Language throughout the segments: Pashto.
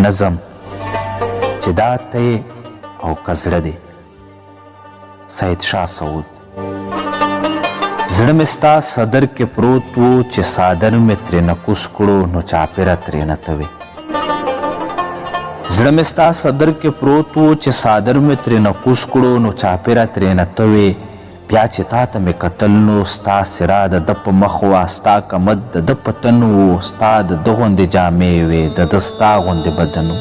نظم چې دا ته او کزړه دی. سید شاه سعود. زړه مې ستا صدر کې پروت و چې صادر مې ترېنه کوز کړو نو چاپېره ترېنه ته وې. زړه مې ستا صدر کې پروت و چې صادر مې ترېنه کوز کړو نو چاپېره ترېنه ته وې. بیا چې تا ته مې کتل نو ستا څېره د ده په مخ وه، ستا کمد د ده په تن و، ستا د ده غوندې جامې وې، د ده ستا غوندې بدن و.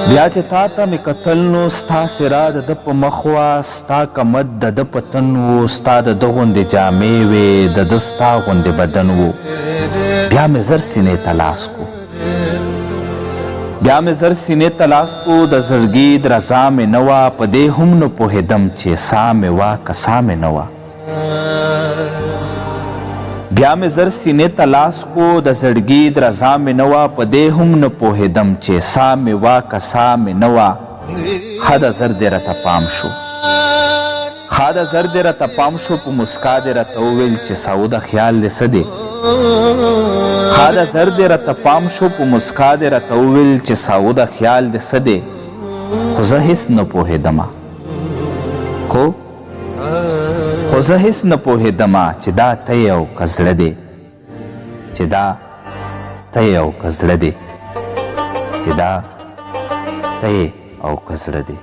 بیا چې تا ته مې کتل نو ستا څېره د ده په مخ وه، ستا کمد د ده په تن و، ستا د ده غوندې جامې وې، د ده ستا غوندې بدن و. بیا مې زر سینې ته لاس کو، بیا مې زر سینې ته لاس کو، د زړګي درزا مې نه وه، په دې هم نه پوهېدم چې سا مې وه که سا مې نه وه. بیا مې زر سینې ته لاس کو، د زړګي درزا مې نه وه، په دې هم نه پوهېدم چې سا مې وه که سا مې نه وه. ښه د زر دې راته پام شو، ښه د زر دې راته پام شو، په مسکا دې راته وویل چې سعوده خیال دې څه دی. ښه د زر دې راته پام شو، په مسکا دې راته وویل چې سعوده خیال دې څه دی. خو زه هېڅ نه پوهېدمه، خو زه هېڅ نه پوهېدمه چې دا ته یې او که زړه دی، چې دا ته یې او که زړه دی، چې دا ته یې او که زړه دی.